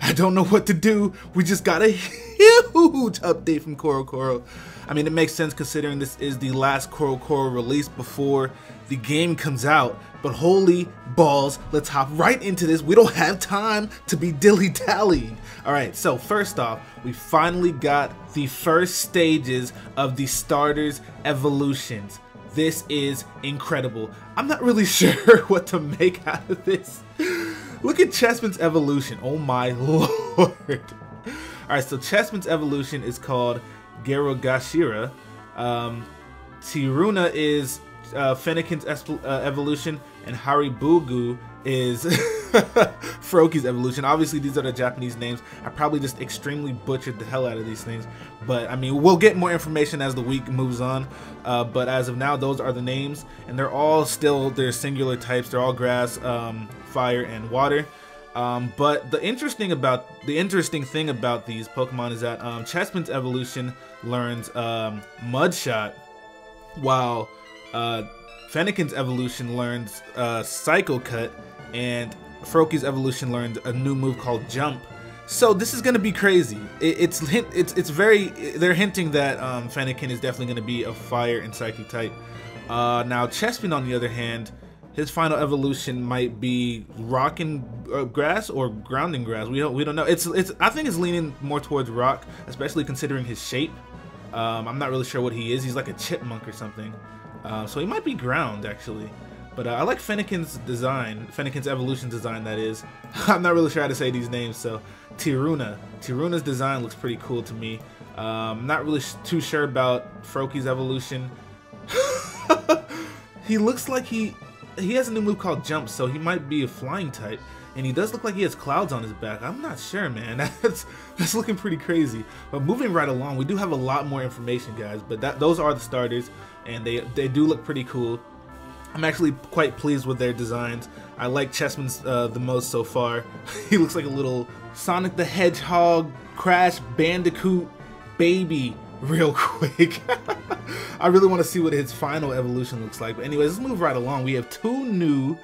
I don't know what to do. We just got a huge update from Koro. I mean, it makes sense considering this is the last Koro release before the game comes out. But holy balls, let's hop right into this. We don't have time to be dilly-dallying. Alright, so first off, we finally got the first stages of the starters' evolutions. This is incredible. I'm not really sure what to make out of this. Look at Chessman's evolution. Oh my lord. Alright, so Chessman's evolution is called Garchomp. Tiruna is Fennekin's evolution, and Haribugu is Froakies evolution. Obviously, these are the Japanese names. I probably just extremely butchered the hell out of these things, but I mean, we'll get more information as the week moves on. But as of now, those are the names, and they're all still their singular types. They're all grass, fire, and water. But the interesting thing about these Pokemon is that Chessman's evolution learns Mudshot, while Fennekin's evolution learns Psycho Cut, and Froakie's evolution learned a new move called Jump. So this is gonna be crazy. They're hinting that Fennekin is definitely gonna be a fire and psychic type. Now Chessman, on the other hand, his final evolution might be rock and grass or ground and grass. We don't know. I think it's leaning more towards rock, especially considering his shape. I'm not really sure what he is. He's like a chipmunk or something. So he might be ground, actually. But I like Fennekin's design, Fennekin's evolution design, that is. I'm not really sure how to say these names, so Tiruna's design looks pretty cool to me. I'm not really too sure about Froakie's evolution. He looks like he has a new move called Jump, so he might be a flying type. And he does look like he has clouds on his back. I'm not sure, man. That's looking pretty crazy. But moving right along, we do have a lot more information, guys. But those are the starters, and they do look pretty cool. I'm actually quite pleased with their designs. I like Chessman's the most so far. He looks like a little Sonic the Hedgehog, Crash Bandicoot baby real quick. I really want to see what his final evolution looks like. But anyways, let's move right along. We have two new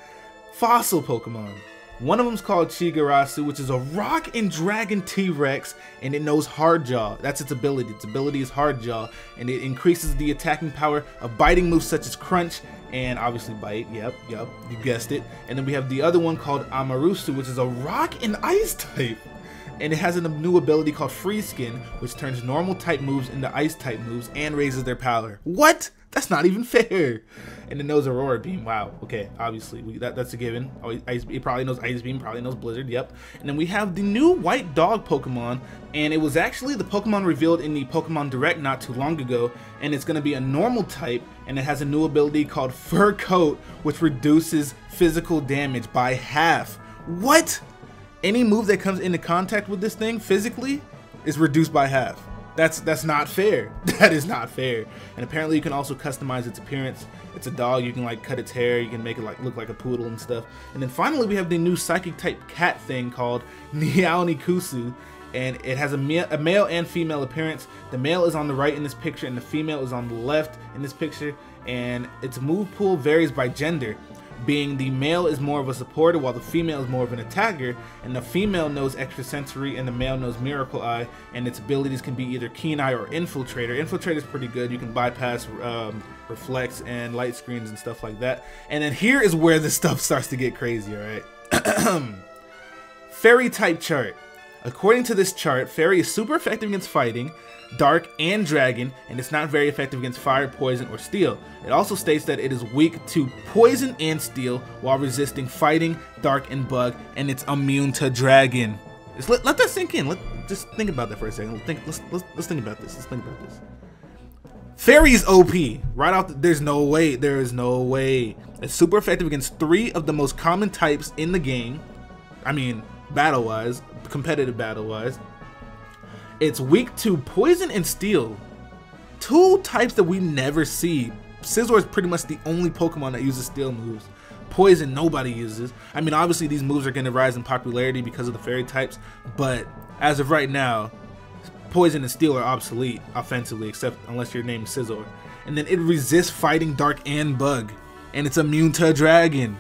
fossil Pokemon. One of them is called Chigarasu, which is a rock and dragon T-Rex, and it knows Hard Jaw. That's its ability. Its ability is Hard Jaw, and it increases the attacking power of biting moves such as Crunch and obviously Bite. Yep, you guessed it. And then we have the other one called Amarusu, which is a rock and ice type. And it has a new ability called Freeze Skin, which turns normal type moves into ice type moves and raises their power. What? That's not even fair. And it knows Aurora Beam. Wow. Okay. Obviously, that's a given. Oh, it probably knows Ice Beam. Probably knows Blizzard. Yep. And then we have the new White Dog Pokemon, and it was actually the Pokemon revealed in the Pokemon Direct not too long ago. And it's going to be a normal type, and it has a new ability called Fur Coat, which reduces physical damage by half. What? Any move that comes into contact with this thing physically is reduced by half. That's not fair. That is not fair. And apparently you can also customize its appearance. It's a dog. You can like cut its hair. You can make it like look like a poodle and stuff. And then finally we have the new psychic type cat thing called Niaonikusu, and it has a male and female appearance. The male is on the right in this picture, and the female is on the left in this picture. And its move pool varies by gender, being the male is more of a supporter while the female is more of an attacker, and the female knows extrasensory and the male knows Miracle Eye, and its abilities can be either Keen Eye or Infiltrator. Infiltrator is pretty good. You can bypass reflects and light screens and stuff like that. And then here is where the stuff starts to get crazy, alright? Fairy type chart. According to this chart, Fairy is super effective against fighting, dark, and dragon, and it's not very effective against fire, poison, or steel. It also states that it is weak to poison and steel while resisting fighting, dark, and bug, and it's immune to dragon. Just let that sink in. Just think about that for a second. Let's think about this. Let's think about this. Fairy's OP. Right off there's no way. There is no way. It's super effective against 3 of the most common types in the game. I mean, battle-wise, competitive battle-wise. It's weak to poison and steel, 2 types that we never see. Scizor is pretty much the only Pokemon that uses steel moves. Poison, nobody uses. I mean, obviously these moves are going to rise in popularity because of the fairy types, but as of right now, poison and steel are obsolete offensively, except unless you're named Scizor. And then it resists fighting, dark, and bug, and it's immune to a dragon.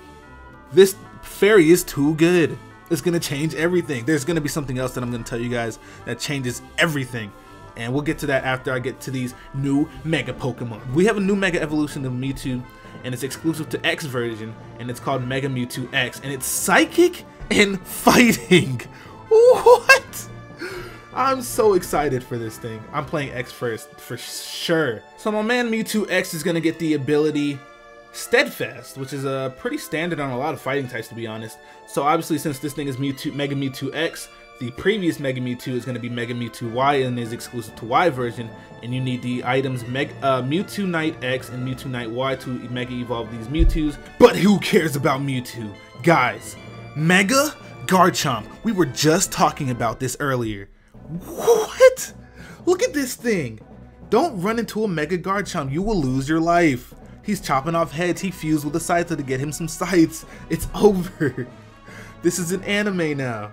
This fairy is too good. It's gonna change everything. There's gonna be something else that I'm gonna tell you guys that changes everything. And we'll get to that after I get to these new Mega Pokemon. We have a new Mega Evolution of Mewtwo, and it's exclusive to X version, and it's called Mega Mewtwo X, and it's Psychic and Fighting. What? I'm so excited for this thing. I'm playing X first, for sure. So my man Mewtwo X is gonna get the ability Steadfast, which is pretty standard on a lot of fighting types, to be honest. So obviously, since this thing is Mega Mewtwo X, the previous Mega Mewtwo is going to be Mega Mewtwo Y and is exclusive to Y version, and you need the items Mewtwo Knight X and Mewtwo Knight Y to Mega Evolve these Mewtwo's. But who cares about Mewtwo? Guys, Mega Garchomp. We were just talking about this earlier. What? Look at this thing. Don't run into a Mega Garchomp. You will lose your life. He's chopping off heads. He fused with a Scyther to get him some sights. It's over. This is an anime now.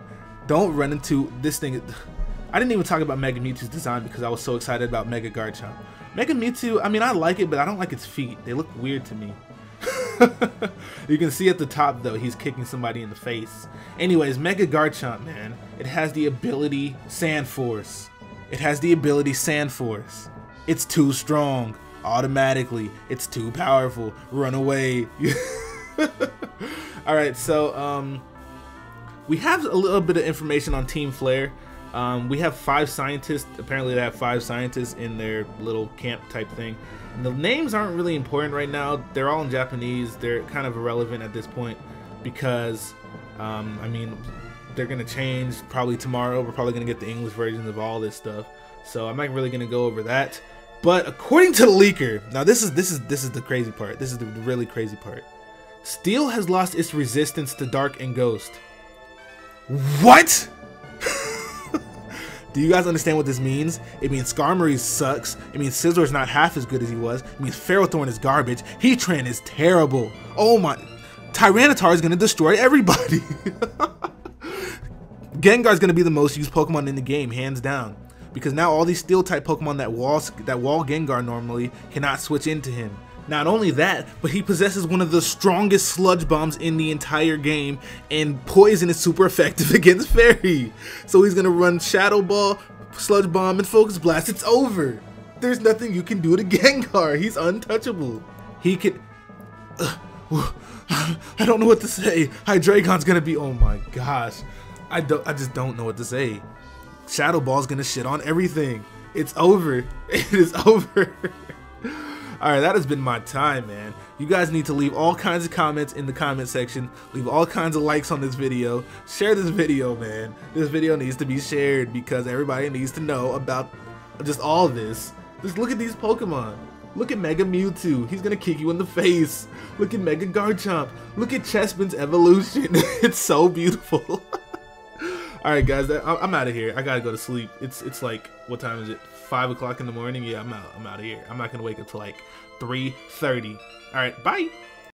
Don't run into this thing. I didn't even talk about Mega Mewtwo's design because I was so excited about Mega Garchomp. Mega Mewtwo, I mean, I like it, but I don't like its feet. They look weird to me. You can see at the top, though, he's kicking somebody in the face. Anyways, Mega Garchomp, man, it has the ability Sand Force. It has the ability Sand Force. It's too strong. Automatically. It's too powerful. Run away. Alright, so, we have a little bit of information on Team Flair. We have 5 scientists. Apparently they have 5 scientists in their little camp type thing. And the names aren't really important right now. They're all in Japanese. They're kind of irrelevant at this point because, I mean, they're going to change probably tomorrow. We're probably going to get the English versions of all this stuff. So I'm not really going to go over that. But according to the leaker, now this is the crazy part. This is the really crazy part. Steel has lost its resistance to Dark and Ghost. What? Do you guys understand what this means? It means Skarmory sucks. It means Scissor's not half as good as he was. It means Ferrothorn is garbage. Heatran is terrible. Oh my. Tyranitar is going to destroy everybody. Gengar is going to be the most used Pokemon in the game, hands down. Because now all these Steel type Pokemon that wall Gengar normally cannot switch into him. Not only that, but he possesses one of the strongest Sludge Bombs in the entire game, and Poison is super effective against Fairy. So he's gonna run Shadow Ball, Sludge Bomb, and Focus Blast. It's over. There's nothing you can do to Gengar. He's untouchable. He can... I don't know what to say. Hydreigon's gonna be... Oh my gosh. I just don't know what to say. Shadow Ball's gonna shit on everything. It's over. It is over. Alright, that has been my time, man. You guys need to leave all kinds of comments in the comment section. Leave all kinds of likes on this video. Share this video, man. This video needs to be shared because everybody needs to know about just all this. Just look at these Pokemon. Look at Mega Mewtwo. He's gonna kick you in the face. Look at Mega Garchomp. Look at Chespin's evolution. It's so beautiful. Alright guys, I'm out of here. I gotta go to sleep. It's like, what time is it? 5 o'clock in the morning? Yeah, I'm out of here. I'm not gonna wake up till like 3:30. Alright, bye!